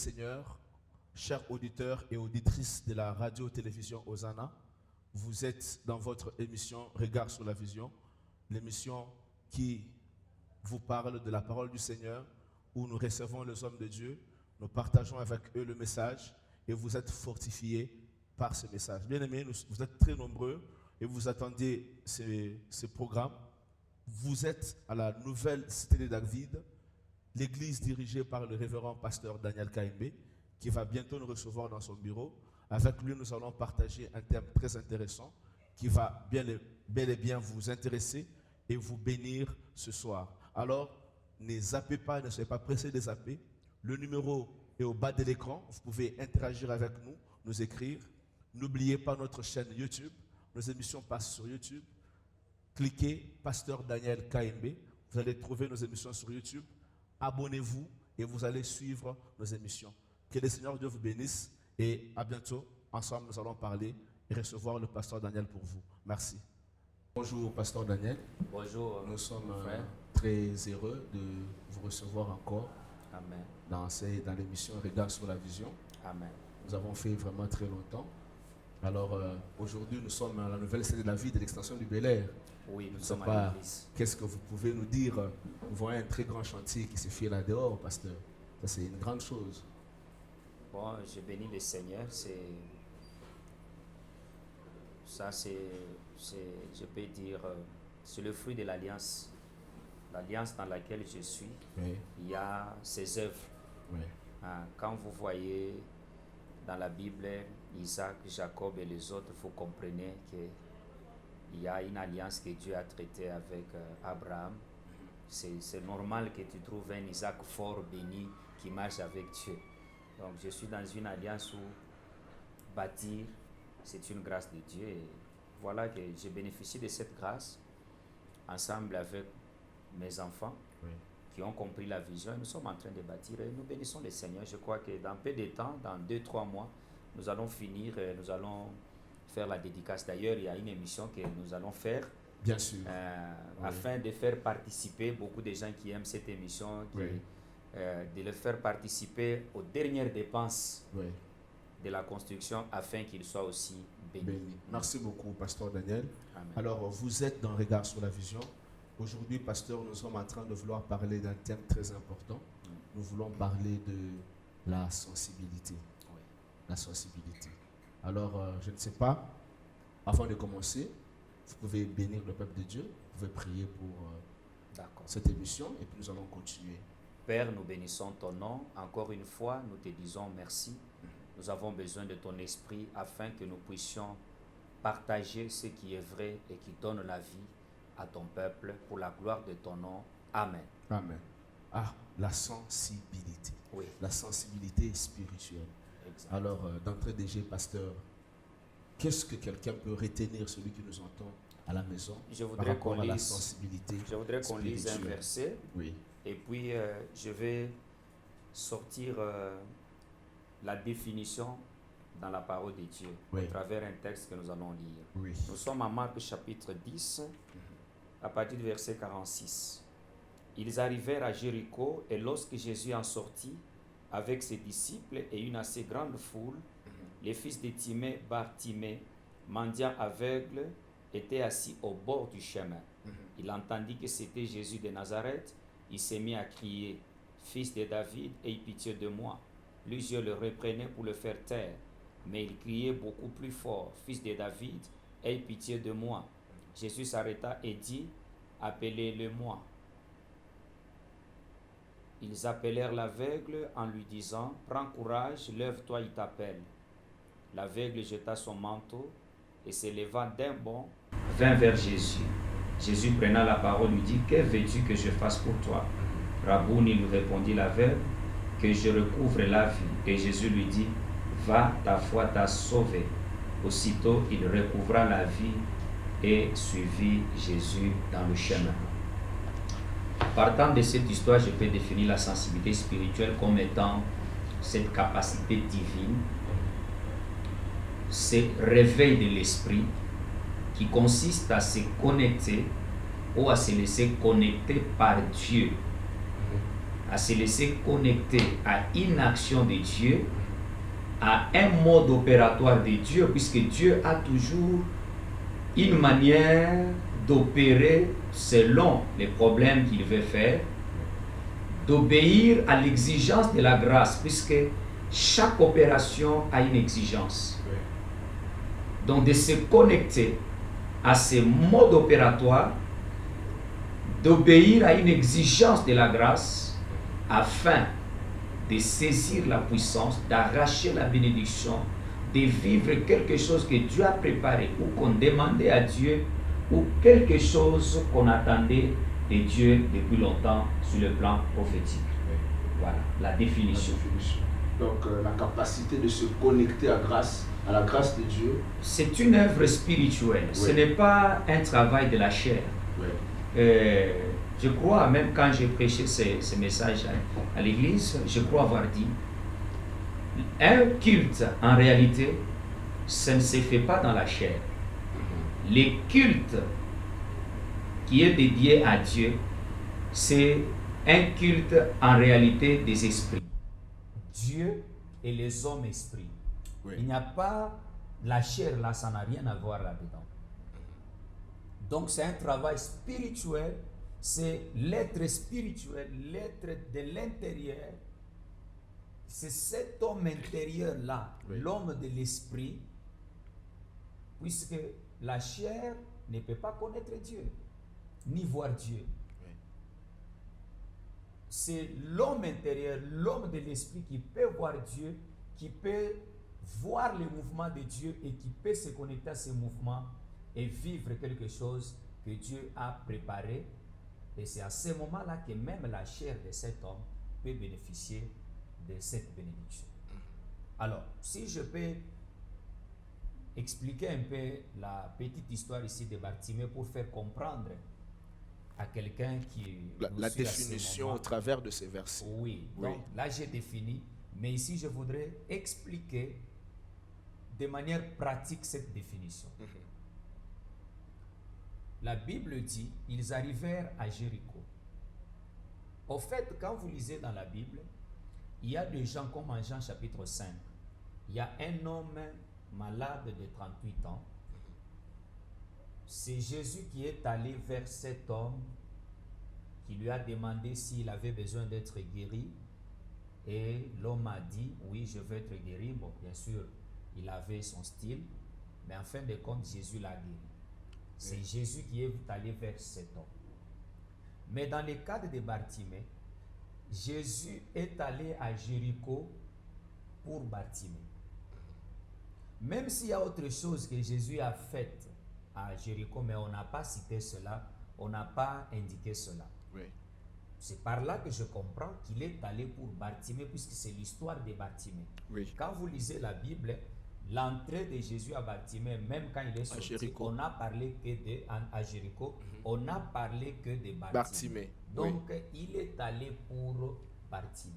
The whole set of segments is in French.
Seigneur, chers auditeurs et auditrices de la radio-télévision Hosanna, vous êtes dans votre émission Regard sur la vision, l'émission qui vous parle de la parole du Seigneur, où nous recevons les hommes de Dieu, nous partageons avec eux le message et vous êtes fortifiés par ce message. Bien-aimés, vous êtes très nombreux et vous attendez ce programme. Vous êtes à la nouvelle cité de David, l'église dirigée par le révérend pasteur Daniel Kaimbe, qui va bientôt nous recevoir dans son bureau. Avec lui, nous allons partager un thème très intéressant qui va bel et bien vous intéresser et vous bénir ce soir. Alors, ne zappez pas, ne soyez pas pressés de zapper. Le numéro est au bas de l'écran. Vous pouvez interagir avec nous, nous écrire. N'oubliez pas notre chaîne YouTube. Nos émissions passent sur YouTube. Cliquez Pasteur Daniel Kaimbe. Vous allez trouver nos émissions sur YouTube. Abonnez-vous et vous allez suivre nos émissions. Que le Seigneur Dieu vous bénisse et à bientôt. Ensemble, nous allons parler et recevoir le pasteur Daniel pour vous. Merci. Bonjour, pasteur Daniel. Bonjour. Nous sommes très heureux de vous recevoir encore. Amen. Dans l'émission Regard sur la vision. Amen. Nous avons fait vraiment très longtemps. Alors aujourd'hui, nous sommes à la nouvelle cité de la vie de l'extension du Bel-Air. Oui, Je nous ne sais sommes à pas, l'église. qu'est-ce que vous pouvez nous dire? Nous voyons un très grand chantier qui se fait là dehors, pasteur. Ça, c'est une grande chose. Bon, je bénis le Seigneur. Je peux dire, c'est le fruit de l'alliance. L'alliance dans laquelle je suis, Oui. il y a ses œuvres. Oui. Quand vous voyez dans la Bible, Isaac, Jacob et les autres, vous comprenez qu'il y a une alliance que Dieu a traitée avec Abraham. C'est normal que tu trouves un Isaac fort béni qui marche avec Dieu. Donc je suis dans une alliance où bâtir, c'est une grâce de Dieu. Et voilà que je bénéficie de cette grâce ensemble avec mes enfants. Oui. Qui ont compris la vision. Nous sommes en train de bâtir et nous bénissons le Seigneur. Je crois que dans peu de temps, dans 2-3 mois, nous allons finir, nous allons faire la dédicace. D'ailleurs, il y a une émission que nous allons faire. Bien sûr. Oui. Afin de faire participer beaucoup de gens qui aiment cette émission, Oui. De les faire participer aux dernières dépenses Oui. de la construction afin qu'ils soient aussi bénis. Béni. Merci beaucoup, pasteur Daniel. Amen. Alors, vous êtes dans Regard sur la vision. Aujourd'hui, pasteur, nous sommes en train de vouloir parler d'un thème très important. Nous voulons parler de la sensibilité. Oui. La sensibilité. Alors, je ne sais pas, avant de commencer, vous pouvez bénir le peuple de Dieu, vous pouvez prier pour cette émission et puis nous allons continuer. Père, nous bénissons ton nom. Encore une fois, nous te disons merci. Nous avons besoin de ton esprit afin que nous puissions partager ce qui est vrai et qui donne la vie à ton peuple pour la gloire de ton nom. Amen. Amen. Ah, la sensibilité. Oui. La sensibilité spirituelle. Exact. Alors, d'entrée de jeu, pasteur, qu'est-ce que quelqu'un peut retenir, celui qui nous entend à la maison, Je par voudrais rapport qu'on à la lise, sensibilité je voudrais qu'on lise un spirituelle? verset Oui. et puis je vais sortir la définition dans la parole de Dieu, Oui. à travers un texte que nous allons lire. Oui. Nous sommes à Marc chapitre 10, à partir du verset 46. Ils arrivèrent à Jéricho et lorsque Jésus en sortit avec ses disciples et une assez grande foule, les fils de Timée, Bartimée, mendiant aveugle, étaient assis au bord du chemin. Il entendit que c'était Jésus de Nazareth. Il s'est mis à crier, « Fils de David, aie pitié de moi. » Plusieurs le reprenaient pour le faire taire, mais il criait beaucoup plus fort, « Fils de David, aie pitié de moi. » Jésus s'arrêta et dit, « Appelez-le-moi. » Ils appelèrent l'aveugle en lui disant, « Prends courage, lève-toi, il t'appelle. » L'aveugle jeta son manteau et s'élevant d'un bond, vint vers Jésus. Jésus prenant la parole lui dit, « Que veux-tu que je fasse pour toi ?» Rabouni, lui répondit l'aveugle, « Que je recouvre la vie. » Et Jésus lui dit, « Va, ta foi t'a sauvé. » Aussitôt, il recouvra la vie et suivit Jésus dans le chemin. Partant de cette histoire, je peux définir la sensibilité spirituelle comme étant cette capacité divine, ce réveil de l'esprit qui consiste à se connecter ou à se laisser connecter par Dieu à se laisser connecter à une action de Dieu, à un mode opératoire de Dieu, puisque Dieu a toujours une manière d'opérer selon les problèmes qu'il veut faire, d'obéir à l'exigence de la grâce, puisque chaque opération a une exigence. Donc de se connecter à ces modes opératoires, d'obéir à une exigence de la grâce, afin de saisir la puissance, d'arracher la bénédiction, de vivre quelque chose que Dieu a préparé ou qu'on demandait à Dieu, ou quelque chose qu'on attendait de Dieu depuis longtemps sur le plan prophétique. Voilà la définition. Donc la capacité de se connecter à la grâce de Dieu. C'est une œuvre spirituelle, ce n'est pas un travail de la chair. Je crois, même quand j'ai prêché ce message à l'église, je crois avoir dit, un culte, en réalité, ça ne se fait pas dans la chair. Le culte qui est dédié à Dieu, c'est un culte en réalité des esprits. Dieu et les hommes esprits. Il n'y a pas la chair là, ça n'a rien à voir là-dedans. Donc c'est un travail spirituel, c'est l'être spirituel, l'être de l'intérieur. C'est cet homme intérieur là, l'homme de l'esprit, puisque la chair ne peut pas connaître Dieu, ni voir Dieu. C'est l'homme intérieur, l'homme de l'esprit qui peut voir Dieu, qui peut voir les mouvements de Dieu et qui peut se connecter à ces mouvements et vivre quelque chose que Dieu a préparé. Et c'est à ce moment-là que même la chair de cet homme peut bénéficier de cette bénédiction. Alors, si je peux expliquer un peu la petite histoire ici de Bartimée pour faire comprendre à quelqu'un qui... La définition au travers de ces versets. Oui, donc là j'ai défini, mais ici je voudrais expliquer de manière pratique cette définition. La Bible dit, ils arrivèrent à Jéricho. Au fait, quand vous lisez dans la Bible, il y a des gens comme en Jean chapitre 5. Il y a un homme malade de 38 ans. C'est Jésus qui est allé vers cet homme, qui lui a demandé s'il avait besoin d'être guéri. Et l'homme a dit, oui, je veux être guéri. Bon, bien sûr, il avait son style, mais en fin de compte, Jésus l'a guéri. C'est Jésus qui est allé vers cet homme. Mais dans le cadre de Bartimée, Jésus est allé à Jéricho pour Bartimée. Même s'il y a autre chose que Jésus a faite à Jéricho, mais on n'a pas cité cela, on n'a pas indiqué cela. C'est par là que je comprends qu'il est allé pour Bartimée, puisque c'est l'histoire de Bartimée. Quand vous lisez la Bible, l'entrée de Jésus à Bartimée, même quand il est sorti, on n'a parlé que de à Jéricho, on n'a parlé que de Bartimée. Donc il est allé pour Bartimée.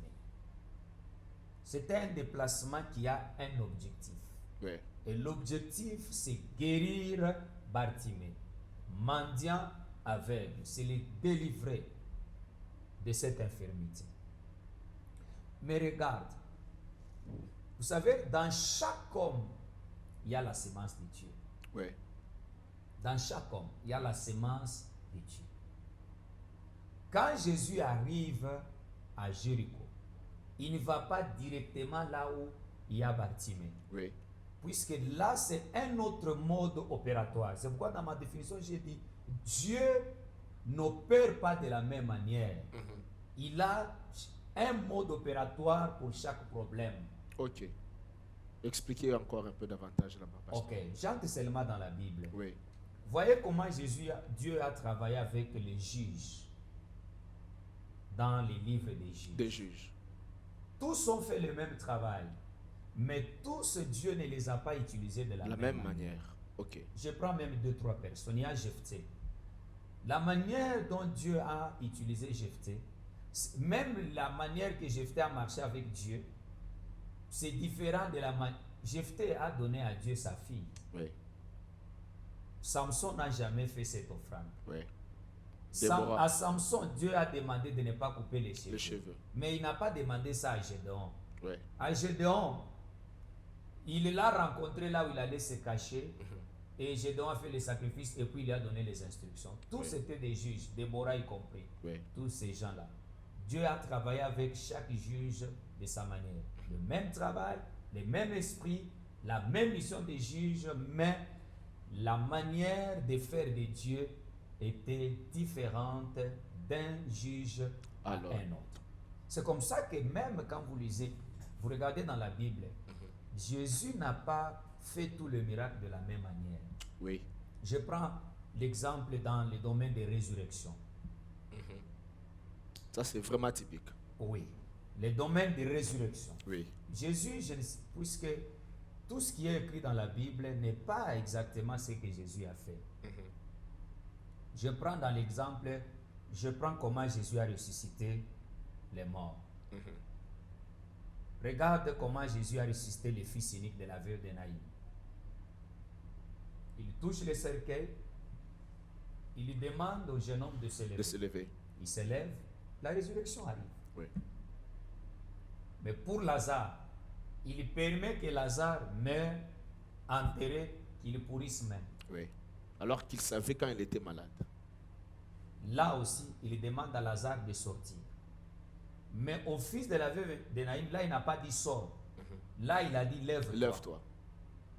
C'était un déplacement qui a un objectif. Et l'objectif, c'est guérir Bartimée, mendiant aveugle, c'est le délivrer de cette infirmité. Mais regarde, vous savez, dans chaque homme, il y a la sémence de Dieu. Dans chaque homme, il y a la sémence de Dieu. Quand Jésus arrive à Jéricho, il ne va pas directement là où il y a Bartimée. Puisque là, c'est un autre mode opératoire. C'est pourquoi dans ma définition, j'ai dit, Dieu n'opère pas de la même manière. Il a un mode opératoire pour chaque problème. Expliquez encore un peu davantage là-bas. J'entre seulement dans la Bible. Voyez comment Dieu a travaillé avec les juges dans les livres des juges. Tous ont fait le même travail, mais tous Dieu ne les a pas utilisés de la même manière. Je prends même 2-3 personnes. Il y a Jephthé. La manière dont Dieu a utilisé Jephthé, même la manière que Jephthé a marché avec Dieu, c'est différent de la manière. Jephthé a donné à Dieu sa fille. Samson n'a jamais fait cette offrande. Déborah. À Samson, Dieu a demandé de ne pas couper les cheveux. Les cheveux. Mais il n'a pas demandé ça à Gédéon. Ouais. À Gédéon, il l'a rencontré là où il allait se cacher. Et Gédéon a fait les sacrifices et puis il lui a donné les instructions. Tous Oui. étaient des juges, Déborah y compris. Oui. Tous ces gens-là. Dieu a travaillé avec chaque juge de sa manière. Le même travail, le même esprit, la même mission des juges, mais la manière de faire de Dieu était différente d'un juge à Alors. un autre. C'est comme ça que même quand vous lisez, vous regardez dans la Bible, Jésus n'a pas fait tout le miracle de la même manière. Oui. Je prends l'exemple dans le domaine des résurrections. Ça, c'est vraiment typique. Oui, le domaine des résurrections. Oui. Jésus, puisque tout ce qui est écrit dans la Bible n'est pas exactement ce que Jésus a fait. Je prends dans l'exemple, je prends comment Jésus a ressuscité les morts. Regarde comment Jésus a ressuscité le fils unique de la veuve de Naïm. Il touche le cercueil, il lui demande au jeune homme de se lever. De se lever. Il se lève, la résurrection arrive. Oui. Mais pour Lazare, il permet que Lazare meure enterré, qu'il pourrisse même. Oui. Alors qu'il savait quand il était malade. Là aussi, il demande à Lazare de sortir. Mais au fils de la veuve de Naïm, là, il n'a pas dit sors. Là, il a dit lève-toi. Lève-toi.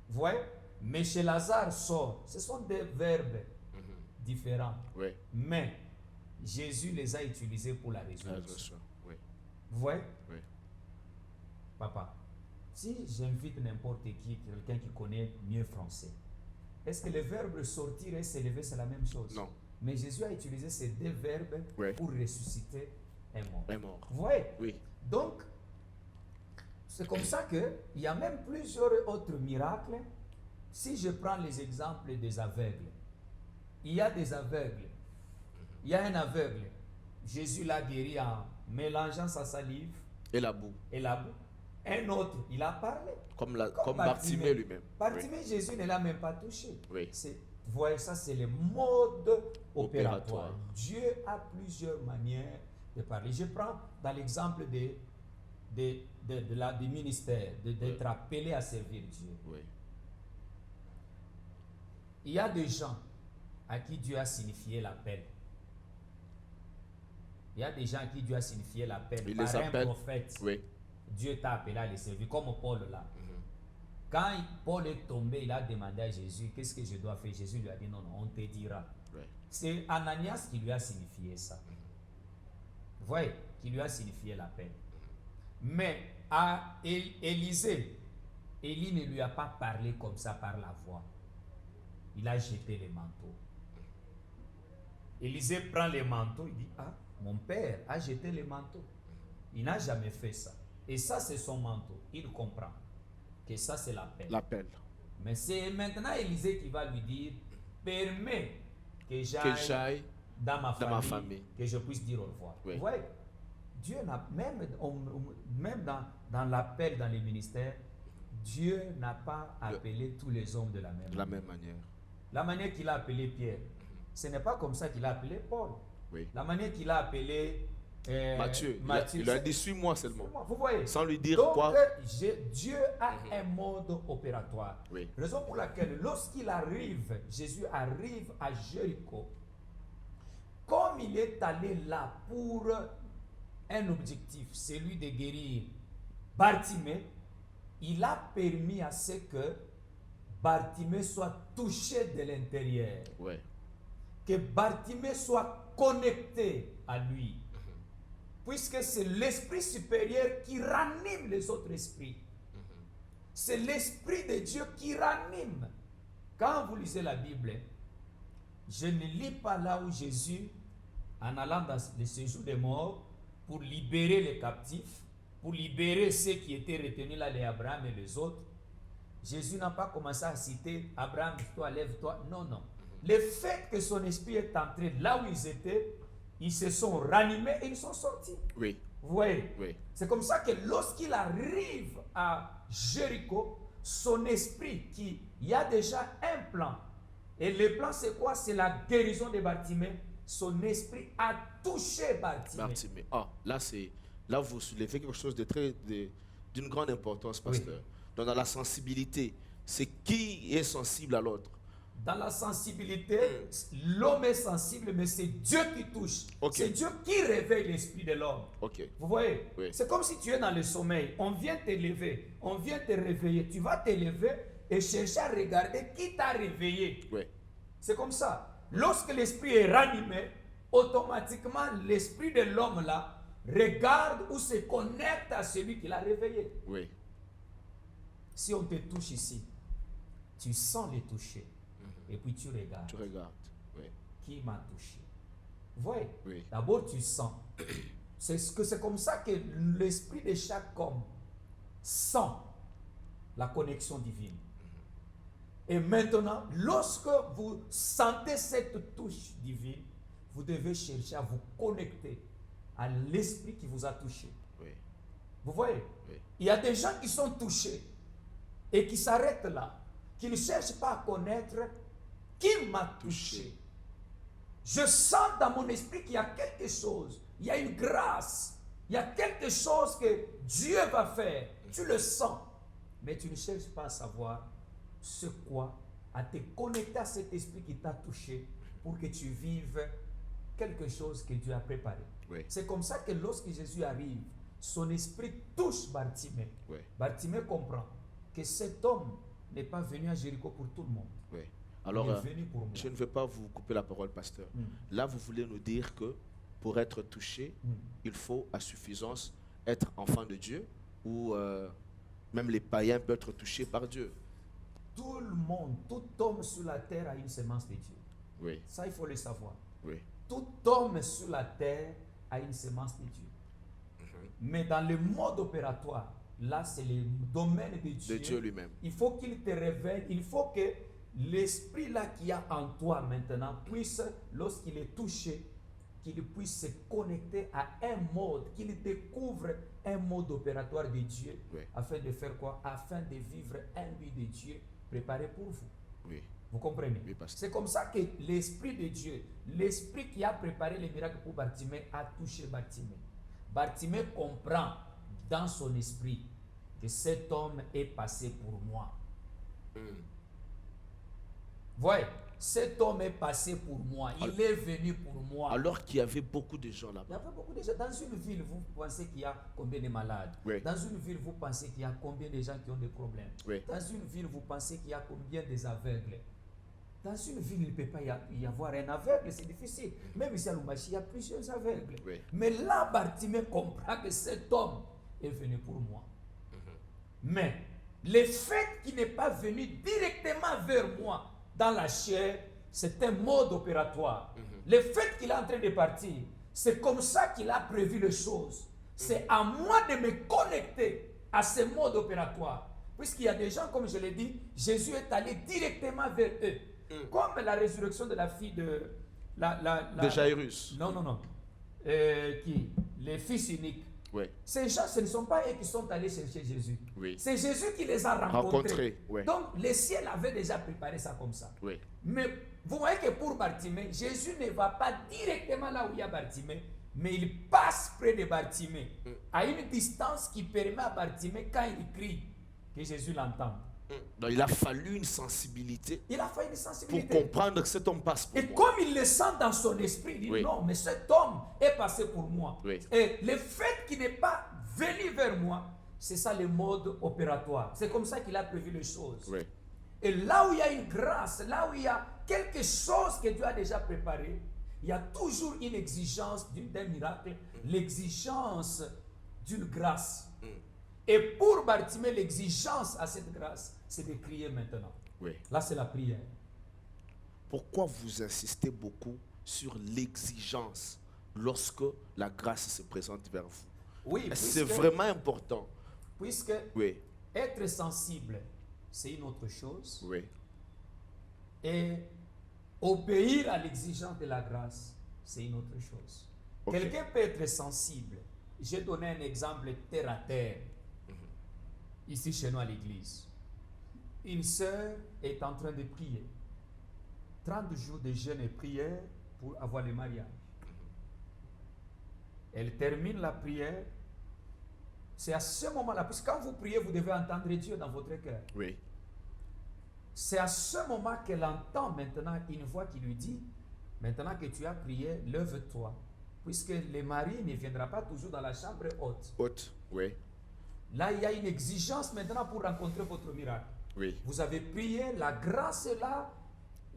Vous voyez? Mais chez Lazare, sort. Ce sont des verbes différents. Oui. Mais Jésus les a utilisés pour la La résurrection. résurrection. Oui. Vous voyez? Oui. Papa, si j'invite n'importe qui, quelqu'un qui connaît mieux français, est-ce que le verbe sortir et se lever, c'est la même chose? Non. Mais Jésus a utilisé ces deux verbes Oui. pour ressusciter un mort. Est mort. Vous voyez? Oui. Donc, c'est comme ça qu'il y a même plusieurs autres miracles. Si je prends les exemples des aveugles, il y a des aveugles. Il y a un aveugle. Jésus l'a guéri en mélangeant sa salive Et la boue. et la boue. Un autre, il a parlé. Comme Bartimée lui-même. Bartimée, Jésus ne l'a même pas touché. Oui. Vous voyez, ça c'est le mode opératoire. Opératoire. Dieu a plusieurs manières de parler. Je prends dans l'exemple du ministère, d'être appelé à servir Dieu. Oui. Il y a des gens à qui Dieu a signifié l'appel. Il y a des gens à qui Dieu a signifié l'appel. Il Par les un appelle. prophète, Oui. Dieu t'a appelé à les servir, comme Paul là. Quand Paul est tombé, il a demandé à Jésus, qu'est-ce que je dois faire? Jésus lui a dit, non, non, on te dira. Oui. C'est Ananias qui lui a signifié ça. Vous voyez, qui lui a signifié l'appel. Mais à Élisée, Élie ne lui a pas parlé comme ça par la voix. Il a jeté les manteaux. Élisée prend les manteaux, il dit, ah, mon père a jeté les manteaux. Il n'a jamais fait ça. Et ça, c'est son manteau. Il comprend que ça, c'est l'appel. L'appel. Mais c'est maintenant Élisée qui va lui dire, permets que j'aille dans ma famille, que je puisse dire au revoir. Oui. Vous voyez, Dieu n'a même dans l'appel dans les ministères, Dieu n'a pas appelé tous les hommes de la même manière. La manière qu'il a appelé Pierre, ce n'est pas comme ça qu'il a appelé Paul. Oui. La manière qu'il a appelé Matthieu, il a dit suis-moi seulement. Vous voyez? Sans lui dire donc, quoi. Dieu a un mode opératoire. Oui. Raison pour laquelle, lorsqu'il arrive, Jésus arrive à Jéricho, comme il est allé là pour un objectif, celui de guérir Bartimée, il a permis à ce que Bartimée soit touché de l'intérieur. Oui. Que Bartimée soit connecté à lui. Puisque c'est l'esprit supérieur qui ranime les autres esprits. C'est l'esprit de Dieu qui ranime. Quand vous lisez la Bible, je ne lis pas là où Jésus, en allant dans le séjour des morts, pour libérer les captifs, pour libérer ceux qui étaient retenus là, les Abraham et les autres, Jésus n'a pas commencé à citer Abraham, toi, lève-toi. Non, non. Le fait que son esprit est entré là où ils étaient, ils se sont ranimés et ils sont sortis. Oui. Vous voyez? Oui. C'est comme ça que lorsqu'il arrive à Jéricho, son esprit, il y a déjà un plan. Et le plan, c'est quoi? C'est la guérison de Bartimée. son esprit a touché Bartimée. Bartimée. Ah, là vous soulevez quelque chose d'une grande importance, pasteur. Donc dans la sensibilité, c'est qui est sensible à l'autre? Dans la sensibilité, l'homme est sensible, mais c'est Dieu qui touche. Ok. C'est Dieu qui réveille l'esprit de l'homme. Ok. Vous voyez? Oui. C'est comme si tu es dans le sommeil. On vient te lever, on vient te réveiller. Tu vas te lever et chercher à regarder qui t'a réveillé. Oui. C'est comme ça. Lorsque l'esprit est ranimé, automatiquement l'esprit de l'homme là regarde ou se connecte à celui qui l'a réveillé. Oui. Si on te touche ici, tu sens le toucher. Et puis tu regardes. Tu regardes. Oui. Qui m'a touché? Vous voyez? Oui. D'abord tu sens. C'est comme ça que l'esprit de chaque homme sent la connexion divine. Et maintenant, lorsque vous sentez cette touche divine, vous devez chercher à vous connecter à l'esprit qui vous a touché. Oui. Vous voyez? Oui. Il y a des gens qui sont touchés et qui s'arrêtent là, qui ne cherchent pas à connaître qui m'a touché. Je sens dans mon esprit qu'il y a quelque chose, il y a une grâce, il y a quelque chose que Dieu va faire. Tu le sens, mais tu ne cherches pas à savoir ce quoi, à te connecter à cet esprit qui t'a touché pour que tu vives quelque chose que Dieu a préparé. Oui. C'est comme ça que lorsque Jésus arrive, son esprit touche Bartimée. Oui. Bartimée comprend que cet homme n'est pas venu à Jéricho pour tout le monde. Oui. Alors, il est venu pour moi. je ne veux pas vous couper la parole, pasteur. Là, vous voulez nous dire que pour être touché, il faut à suffisance être enfant de Dieu, ou même les païens peuvent être touchés par Dieu. Tout le monde, tout homme sur la terre a une semence de Dieu. Oui. Ça, il faut le savoir. Oui. Tout homme sur la terre a une semence de Dieu. Mais dans le mode opératoire, là, c'est le domaine de Dieu. De Dieu lui-même. Il faut qu'il te révèle, il faut que l'esprit là qu'il y a en toi maintenant puisse, lorsqu'il est touché, qu'il puisse se connecter à un mode, qu'il découvre un mode opératoire de Dieu. Oui. Afin de faire quoi? Afin de vivre un but de Dieu préparé pour vous. Oui. Vous comprenez? Oui, pasteur. C'est comme ça que l'Esprit de Dieu, l'Esprit qui a préparé les miracles pour Bartimée, a touché Bartimée. Bartimée comprend dans son esprit que cet homme est passé pour moi. Voyez, cet homme est passé pour moi. Il est venu pour moi. Alors qu'il y avait beaucoup de gens Il y là-bas. avait beaucoup de gens. Dans une ville, vous pensez qu'il y a combien de malades? Oui. Dans une ville, vous pensez qu'il y a combien de gens qui ont des problèmes? Oui. Dans une ville, vous pensez qu'il y a combien des aveugles? Dans une ville, il ne peut pas y avoir un aveugle, c'est difficile. Même ici à Lumbashi, il y a plusieurs aveugles. Oui. Mais là, Bartimée comprend que cet homme est venu pour moi. Mais le fait qu'il n'est pas venu directement vers moi dans la chair, c'est un mode opératoire. Le fait qu'il est en train de partir, c'est comme ça qu'il a prévu les choses. C'est à moi de me connecter à ce mode opératoire. Puisqu'il y a des gens, comme je l'ai dit, Jésus est allé directement vers eux. Comme la résurrection de la fille de... De Jairus. Non. Qui? Les fils uniques. Oui. Ces gens, ce ne sont pas eux qui sont allés chercher Jésus. Oui. C'est Jésus qui les a rencontrés. Oui. Donc, le ciel avait déjà préparé ça comme ça. Oui. Mais vous voyez que pour Bartimée, Jésus ne va pas directement là où il y a Bartimée, mais il passe près de Bartimée, à une distance qui permet à Bartimée, quand il crie, que Jésus l'entende. Donc, il a fallu une sensibilité Il a fallu une pour sensibilité. comprendre que cet homme passe pour Et moi. comme il le sent dans son esprit, il dit Oui. non, mais cet homme est passé pour moi. Oui. Et le fait qu'il n'est pas venu vers moi, c'est ça le mode opératoire. C'est comme ça qu'il a prévu les choses. Oui. Et là où il y a une grâce, là où il y a quelque chose que Dieu a déjà préparé, il y a toujours une exigence d'un miracle, l'exigence d'une grâce. Et pour Bartimée, l'exigence à cette grâce, c'est de crier maintenant. Oui. Là, c'est la prière. Pourquoi vous insistez beaucoup sur l'exigence lorsque la grâce se présente vers vous? Oui, C'est vraiment important. Puisque Oui. être sensible, c'est une autre chose. Oui. Et obéir à l'exigence de la grâce, c'est une autre chose. Ok. Quelqu'un peut être sensible. J'ai donné un exemple terre à terre. Ici chez nous à l'église. Une sœur est en train de prier. 30 jours de jeûne et prière. pour avoir le mariage. Elle termine la prière. C'est à ce moment-là, puisque quand vous priez, vous devez entendre Dieu dans votre cœur. Oui. C'est à ce moment qu'elle entend maintenant une voix qui lui dit, maintenant que tu as prié, lève-toi. Puisque le mari ne viendra pas toujours dans la chambre haute. Haute. Oui. Là, il y a une exigence maintenant pour rencontrer votre miracle. Oui. Vous avez prié, la grâce est là,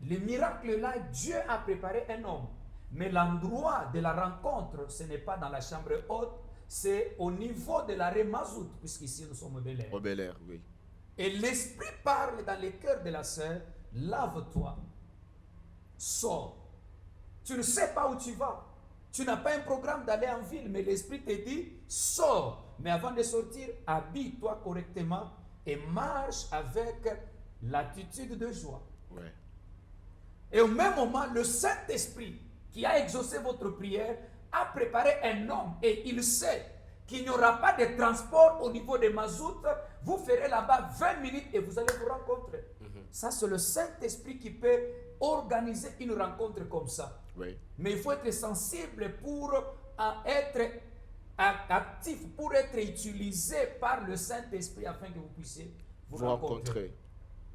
le miracle est là, Dieu a préparé un homme. Mais l'endroit de la rencontre, ce n'est pas dans la chambre haute, c'est au niveau de l'arrêt Mazout, puisqu'ici nous sommes au Bel Air. Au Bel Air, oui. Et l'Esprit parle dans le cœur de la sœur, lave-toi, sors. Tu ne sais pas où tu vas. Tu n'as pas un programme d'aller en ville, mais l'Esprit te dit, sors. Mais avant de sortir, habille-toi correctement et marche avec l'attitude de joie. Ouais. Et au même moment, le Saint-Esprit qui a exaucé votre prière a préparé un homme et il sait qu'il n'y aura pas de transport au niveau de Mazout. Vous ferez là-bas 20 minutes et vous allez vous rencontrer. Ça, c'est le Saint-Esprit qui peut organiser une rencontre comme ça. Oui. Mais il faut être sensible pour être actif, pour être utilisé par le Saint-Esprit afin que vous puissiez vous rencontrer.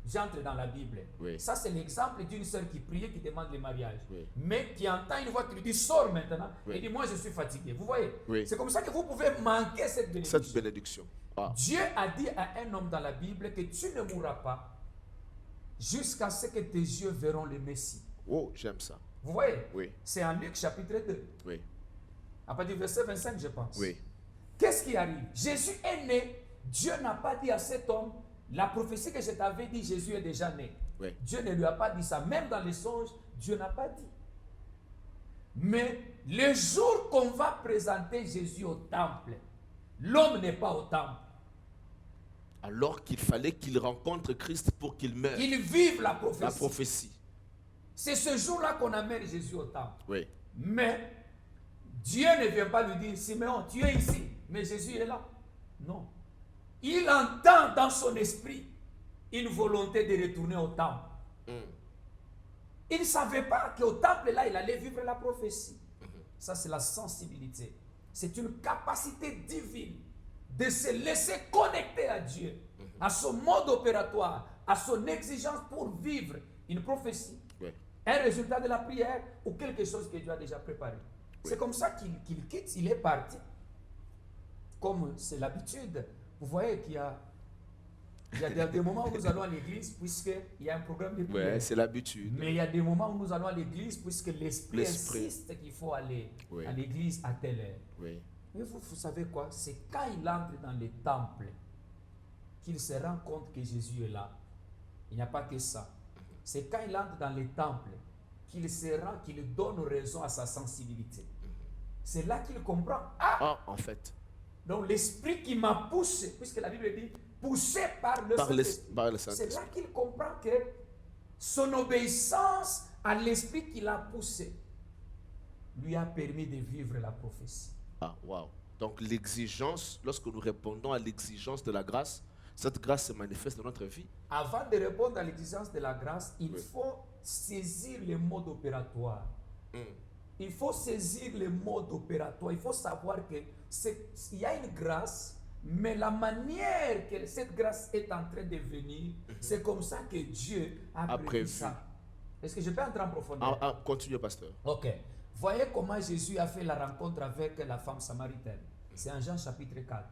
J'entre dans la Bible. Oui. Ça, c'est l'exemple d'une sœur qui priait, qui demande le mariage. Oui. Mais qui entend une voix qui lui dit, sors maintenant. Oui. Et dit, moi, je suis fatigué. Vous voyez? Oui. C'est comme ça que vous pouvez manquer cette bénédiction. Cette bénédiction. Ah. Dieu a dit à un homme dans la Bible que tu ne mourras pas jusqu'à ce que tes yeux verront le Messie. Oh, j'aime ça. Vous voyez? Oui. C'est en Luc chapitre 2. Oui. À partir du verset 25, je pense. Oui. Qu'est-ce qui arrive? Jésus est né. Dieu n'a pas dit à cet homme, la prophétie que je t'avais dit, Jésus est déjà né. Oui. Dieu ne lui a pas dit ça. Même dans les songes, Dieu n'a pas dit. Mais le jour qu'on va présenter Jésus au temple, l'homme n'est pas au temple. Alors qu'il fallait qu'il rencontre Christ pour qu'il meure. Qu'il vive la prophétie. La prophétie. C'est ce jour-là qu'on amène Jésus au temple. Oui. Mais Dieu ne vient pas lui dire, Siméon, tu es ici, mais Jésus est là. Non. Il entend dans son esprit une volonté de retourner au temple. Il ne savait pas qu'au temple, là, il allait vivre la prophétie. Ça, c'est la sensibilité. C'est une capacité divine de se laisser connecter à Dieu, à son mode opératoire, à son exigence pour vivre une prophétie. Oui. Un résultat de la prière ou quelque chose que Dieu a déjà préparé. Oui. C'est comme ça qu'il quitte, il est parti. Comme c'est l'habitude. Vous voyez qu'il y a des moments où nous allons à l'église puisqu'il y a un programme de prière. Oui, c'est l'habitude. Mais il y a des moments où nous allons à l'église puisque l'Esprit insiste qu'il faut aller à l'église à telle heure. Oui. Mais vous savez quoi? C'est quand il entre dans les temples qu'il se rend compte que Jésus est là. Il n'y a pas que ça. C'est quand il entre dans les temples qu'il donne raison à sa sensibilité. C'est là qu'il comprend. En fait. Donc l'esprit qui m'a poussé, puisque la Bible dit, poussé par le Saint-Esprit. C'est là qu'il comprend que son obéissance à l'esprit qui l'a poussé lui a permis de vivre la prophétie. Ah, wow. Donc l'exigence, lorsque nous répondons à l'exigence de la grâce, cette grâce se manifeste dans notre vie. Avant de répondre à l'exigence de la grâce, il faut saisir le mode opératoire. Il faut saisir le mode opératoire. Il faut savoir qu'il y a une grâce, mais la manière que cette grâce est en train de venir, c'est comme ça que Dieu a prévu ça. Est-ce que je peux entrer en profondeur? Continuez, pasteur. Ok. Voyez comment Jésus a fait la rencontre avec la femme samaritaine. C'est en Jean chapitre 4.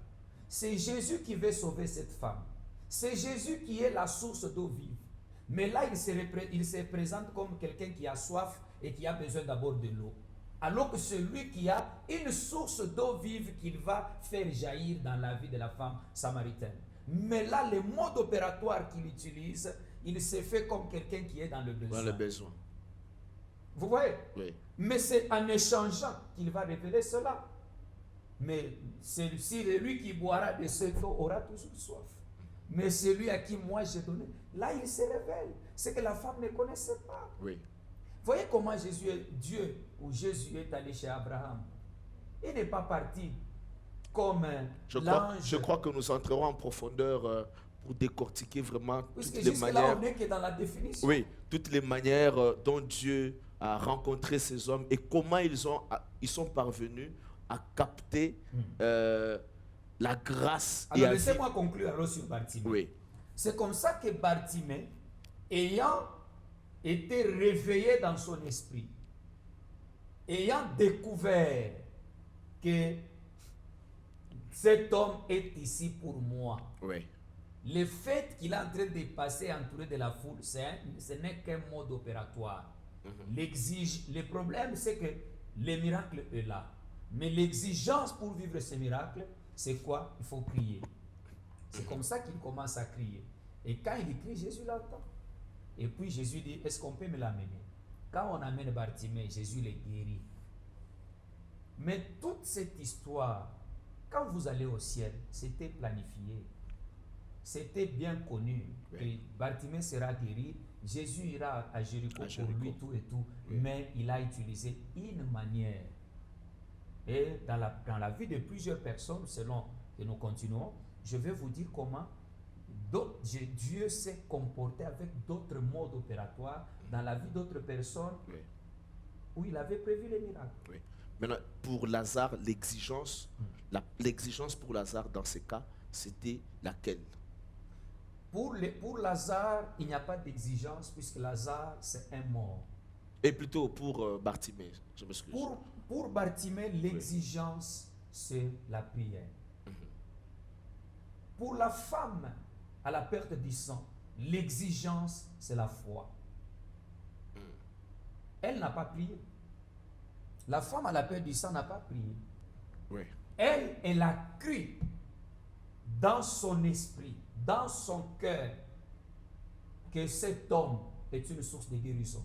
C'est Jésus qui veut sauver cette femme. C'est Jésus qui est la source d'eau vive. Mais là, il se présente comme quelqu'un qui a soif et qui a besoin d'abord de l'eau. Alors que celui qui a une source d'eau vive qu'il va faire jaillir dans la vie de la femme samaritaine. Mais là, le mode opératoire qu'il utilise, il se fait comme quelqu'un qui est dans le besoin. Dans le besoin. Vous voyez? Oui. Mais c'est en échangeant qu'il va révéler cela. Mais celui qui boira de cette eau aura toujours soif. Mais celui à qui moi j'ai donné, là il se révèle. C'est que la femme ne connaissait pas. Oui. Voyez comment Jésus est allé chez Abraham. Il n'est pas parti comme l'ange. Je crois que nous entrerons en profondeur pour décortiquer vraiment puisque toutes les manières. Là, on n'est que dans la définition. Oui, toutes les manières dont Dieu à rencontrer ces hommes et comment ils sont parvenus à capter la grâce. Alors laissez-moi conclure alors sur Bartimée. Oui. C'est comme ça que Bartimée, ayant été réveillé dans son esprit, ayant découvert que cet homme est ici pour moi, Oui. le fait qu'il est en train de passer entouré de la foule, ce n'est qu'un mode opératoire. Le problème, c'est que le miracle est là. Mais l'exigence pour vivre ce miracle, c'est quoi? Il faut prier. C'est comme ça qu'il commence à crier. Et quand il crie, Jésus l'entend. Et puis Jésus dit, est-ce qu'on peut me l'amener? Quand on amène Bartimée, Jésus le guérit. Mais toute cette histoire, quand vous allez au ciel, c'était planifié. C'était bien connu que Bartimée sera guéri. Jésus ira à Jéricho pour lui, tout et tout. Oui. Mais il a utilisé une manière. Et dans la vie de plusieurs personnes, selon que nous continuons, je vais vous dire comment Dieu s'est comporté avec d'autres modes opératoires dans la vie d'autres personnes où il avait prévu les miracles. Oui. Maintenant, pour Lazare, l'exigence pour Lazare dans ces cas, c'était laquelle? Pour Lazare, il n'y a pas d'exigence puisque Lazare, c'est un mort. Et plutôt pour Bartimée, je m'excuse. Pour Bartimée, l'exigence, c'est la prière. Pour la femme à la perte du sang, l'exigence, c'est la foi. Elle n'a pas prié. La femme à la perte du sang n'a pas prié. Oui. Elle a cru dans son esprit, dans son cœur, que cet homme est une source de guérison.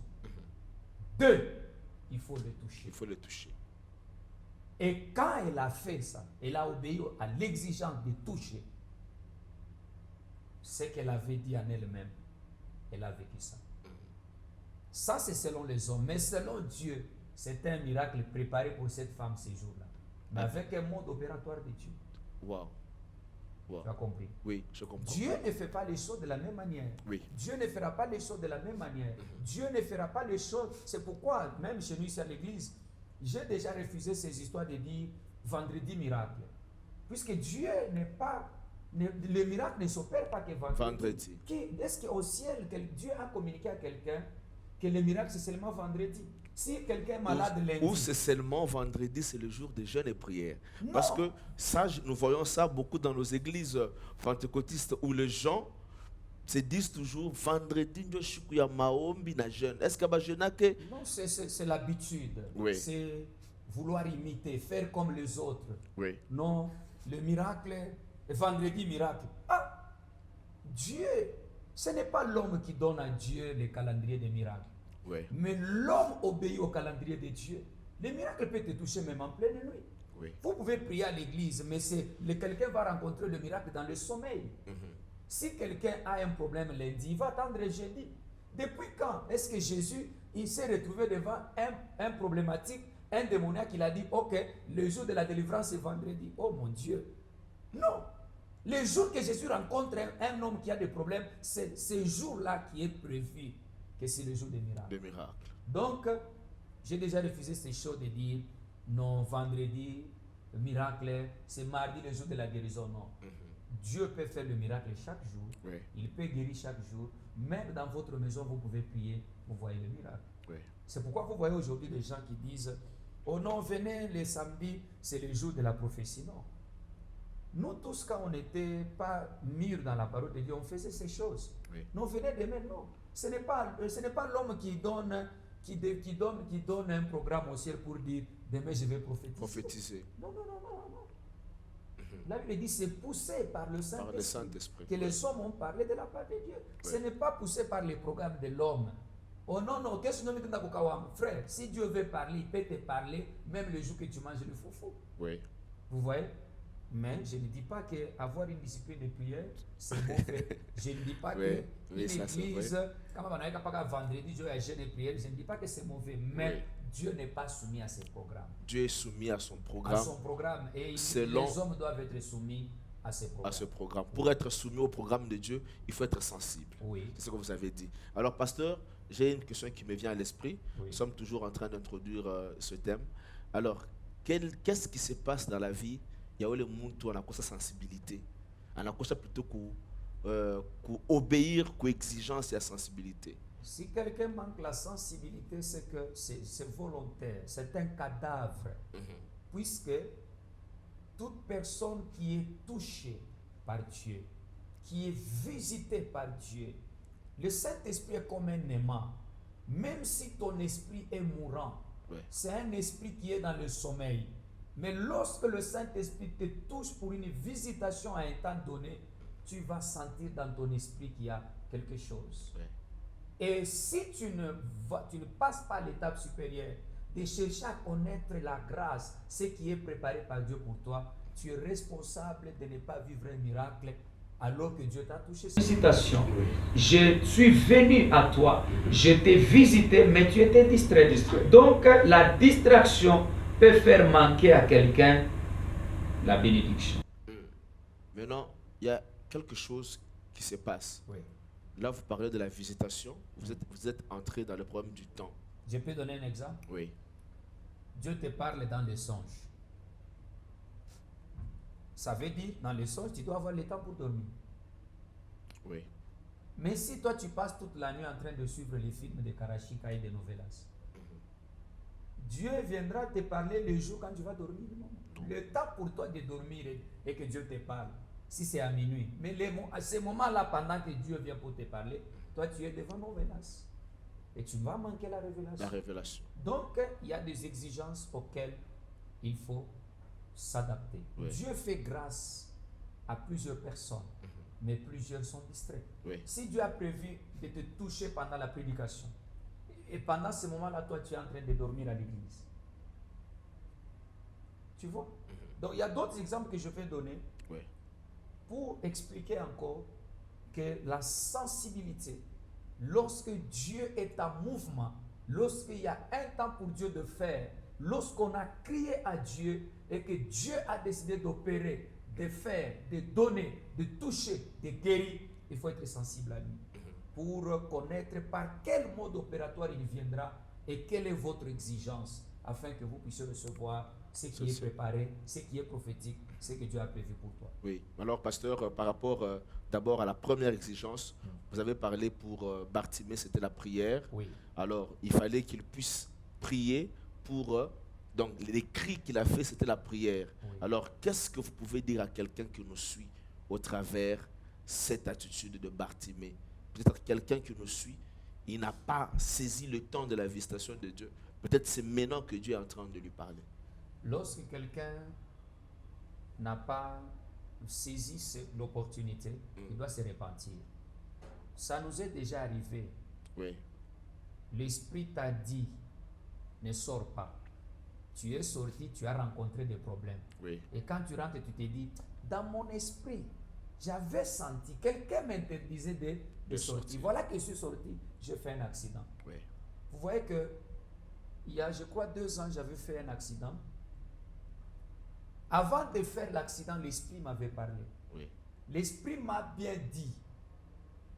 Deux, il faut le toucher. Il faut le toucher. Et quand elle a fait ça, elle a obéi à l'exigence de toucher ce qu'elle avait dit en elle-même. Elle a vécu ça. Ça, c'est selon les hommes. Mais selon Dieu, c'était un miracle préparé pour cette femme ces jours-là. Mais avec un mode opératoire de Dieu. Wow. Tu as compris? Oui, je comprends. Dieu ne fait pas les choses de la même manière. Oui. Dieu ne fera pas les choses de la même manière. Dieu ne fera pas les choses. C'est pourquoi, même chez nous ici à l'église, j'ai déjà refusé ces histoires de dire vendredi miracle. Puisque Dieu n'est pas. Le miracle ne s'opère pas que vendredi. Est-ce qu'au ciel, Dieu a communiqué à quelqu'un que le miracle c'est seulement vendredi? Si quelqu'un est malade lundi. Ou c'est seulement vendredi, c'est le jour de jeûne et prière. Non. Parce que ça, nous voyons ça beaucoup dans nos églises pentecôtistes où les gens se disent toujours vendredi, je suis maombi na jeûne. Est-ce que jeûne que? Non, c'est l'habitude. Oui. C'est vouloir imiter, faire comme les autres. Oui. Non, le miracle, le vendredi miracle. Ah, Dieu, ce n'est pas l'homme qui donne à Dieu le calendrier des miracles. Oui. Mais l'homme obéit au calendrier de Dieu. Le miracle peut te toucher même en pleine nuit. Oui. Vous pouvez prier à l'église, mais quelqu'un va rencontrer le miracle dans le sommeil. Si quelqu'un a un problème lundi, il va attendre jeudi. Depuis quand est-ce que Jésus il s'est retrouvé devant un problématique, un démoniaque, il a dit, ok, le jour de la délivrance c'est vendredi. Oh mon Dieu. Non. Le jour que Jésus rencontre un homme qui a des problèmes, c'est ce jour-là qui est prévu que c'est le jour des miracles. Des miracles. Donc, j'ai déjà refusé ces choses de dire, non, vendredi, miracle, c'est mardi, le jour de la guérison. Non. Dieu peut faire le miracle chaque jour. Oui. Il peut guérir chaque jour. Même dans votre maison, vous pouvez prier, vous voyez le miracle. Oui. C'est pourquoi vous voyez aujourd'hui des gens qui disent, oh non, venez les samedis, c'est le jour de la prophétie. Non. Nous tous, quand on n'était pas mûrs dans la parole de Dieu, on faisait ces choses. Oui. Nous, venez demain, non. Ce n'est pas l'homme qui donne un programme au ciel pour dire, demain je vais prophétiser. Non. La Bible dit, c'est poussé par le Saint-Esprit que les hommes ont parlé de la part de Dieu. Oui. Ce n'est pas poussé par les programmes de l'homme. Oh non, qu'est-ce que nous disons? Frère, si Dieu veut parler, il peut te parler même le jour que tu manges le foufou. Oui. Vous voyez? Mais je ne dis pas qu'avoir une discipline de prière, c'est mauvais. Je ne dis pas que une église, quand on a pas vendredi, Dieu a jeûne et prière, je ne dis pas que c'est mauvais, mais Dieu n'est pas soumis à ses programmes. Dieu est soumis à son programme. À son programme. Et les hommes doivent être soumis à ses programmes. À ce programme. Pour être soumis au programme de Dieu, il faut être sensible. Oui. C'est ce que vous avez dit. Alors, pasteur, j'ai une question qui me vient à l'esprit. Oui. Nous sommes toujours en train d'introduire ce thème. Alors, qu'est-ce qui se passe dans la vie? Il y a le monde où on a sa sensibilité. On a plutôt qu'obéir, qu'exigence et la sensibilité. Si quelqu'un manque la sensibilité, c'est que c'est volontaire, c'est un cadavre. Puisque toute personne qui est touchée par Dieu, qui est visitée par Dieu, le Saint-Esprit est comme un aimant. Même si ton esprit est mourant, Ouais. c'est un esprit qui est dans le sommeil. Mais lorsque le Saint-Esprit te touche pour une visitation à un temps donné, tu vas sentir dans ton esprit qu'il y a quelque chose. Ouais. Et si tu ne passes pas l'étape supérieure de chercher à connaître la grâce, ce qui est préparé par Dieu pour toi, tu es responsable de ne pas vivre un miracle alors que Dieu t'a touché. Citation. Je suis venu à toi, je t'ai visité, mais tu étais distrait. Donc la distraction peut faire manquer à quelqu'un la bénédiction. Maintenant, il y a quelque chose qui se passe. Oui. Là, vous parlez de la visitation. Vous êtes entré dans le problème du temps. Je peux donner un exemple? Oui. Dieu te parle dans les songes. Ça veut dire, dans les songes, tu dois avoir le temps pour dormir. Oui. Mais si toi, tu passes toute la nuit en train de suivre les films de Karachika et de Novelas, Dieu viendra te parler le jour quand tu vas dormir. Non? Le temps pour toi de dormir et que Dieu te parle, si c'est à minuit. Mais à ce moment-là, pendant que Dieu vient pour te parler, toi, tu es devant Novelas. Et tu vas manquer la révélation. La révélation. Donc, il y a des exigences auxquelles il faut s'adapter. Oui. Dieu fait grâce à plusieurs personnes, mais plusieurs sont distraits. Oui. Si Dieu a prévu de te toucher pendant la prédication, et pendant ce moment-là, toi, tu es en train de dormir à l'église. Tu vois? Donc, il y a d'autres exemples que je vais donner Oui. pour expliquer encore que la sensibilité, lorsque Dieu est en mouvement, lorsqu'il y a un temps pour Dieu de faire, lorsqu'on a crié à Dieu et que Dieu a décidé d'opérer, de faire, de donner, de toucher, de guérir, il faut être sensible à lui pour connaître par quel mode opératoire il viendra et quelle est votre exigence afin que vous puissiez recevoir ce qui est préparé, ce qui est prophétique, ce que Dieu a prévu pour toi. Oui. Alors, pasteur, par rapport d'abord à la première exigence, vous avez parlé pour Bartimée, c'était la prière. Oui. Alors, il fallait qu'il puisse prier pour... donc, les cris qu'il a fait, c'était la prière. Oui. Alors, qu'est-ce que vous pouvez dire à quelqu'un qui nous suit au travers cette attitude de Bartimée? Peut-être quelqu'un qui nous suit, il n'a pas saisi le temps de la visitation de Dieu. Peut-être c'est maintenant que Dieu est en train de lui parler. Lorsque quelqu'un n'a pas saisi l'opportunité, il doit se repentir. Ça nous est déjà arrivé. Oui. L'Esprit t'a dit, ne sors pas. Tu es sorti, tu as rencontré des problèmes. Oui. Et quand tu rentres, tu te dis, dans mon esprit, j'avais senti, quelqu'un m'interdisait de sortir. Voilà que je suis sorti, j'ai fait un accident. Oui. Vous voyez que, il y a, je crois, 2 ans, j'avais fait un accident. Avant de faire l'accident, l'Esprit m'avait parlé. Oui. L'Esprit m'a bien dit,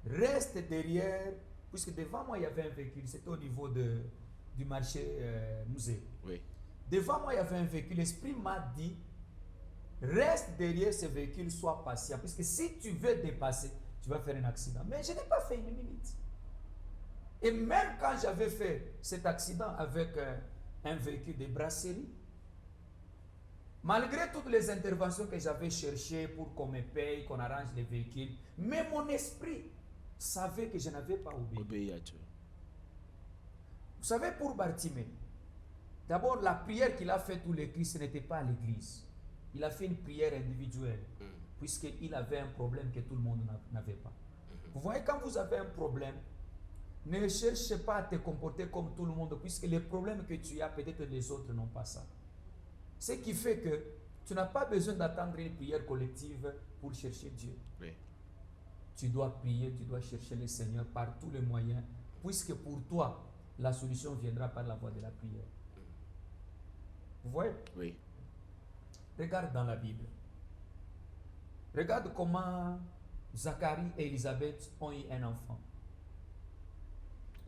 reste derrière, puisque devant moi, il y avait un véhicule, c'était au niveau du marché musée. Oui. Devant moi, il y avait un véhicule. L'Esprit m'a dit, reste derrière ce véhicule, sois patient. Puisque si tu veux dépasser, tu vas faire un accident. Mais je n'ai pas fait 1 minute. Et même quand j'avais fait cet accident avec un véhicule de brasserie, malgré toutes les interventions que j'avais cherchées pour qu'on me paye, qu'on arrange les véhicules, mais mon esprit savait que je n'avais pas obéi. Obéir à Dieu. Vous savez, pour Bartimée, d'abord, la prière qu'il a faite tous les Christ, ce n'était pas à l'église. Il a fait une prière individuelle, puisqu'il avait un problème que tout le monde n'avait pas. Vous voyez, quand vous avez un problème, ne cherchez pas à te comporter comme tout le monde, puisque les problèmes que tu as, peut-être les autres n'ont pas ça. Ce qui fait que tu n'as pas besoin d'attendre une prière collective pour chercher Dieu. Oui. Tu dois prier, tu dois chercher le Seigneur par tous les moyens, puisque pour toi, la solution viendra par la voie de la prière. Vous voyez? Oui. Regarde dans la Bible. Regarde comment Zacharie et Élisabeth ont eu un enfant.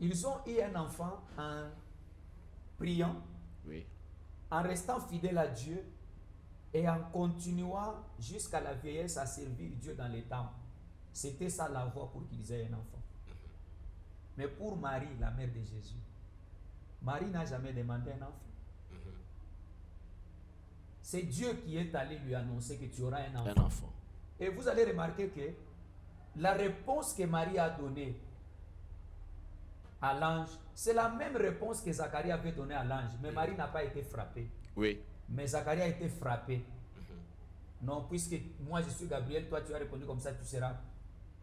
Ils ont eu un enfant en priant, Oui. en restant fidèles à Dieu et en continuant jusqu'à la vieillesse à servir Dieu dans les temples. C'était ça la voie pour qu'ils aient un enfant. Mais pour Marie, la mère de Jésus, Marie n'a jamais demandé un enfant. C'est Dieu qui est allé lui annoncer que tu auras un enfant. Un enfant. Et vous allez remarquer que la réponse que Marie a donnée à l'ange, c'est la même réponse que Zacharie avait donnée à l'ange. Mais Marie n'a pas été frappée. Oui. Mais Zacharie a été frappé. Non, puisque moi je suis Gabriel, toi tu as répondu comme ça, tu seras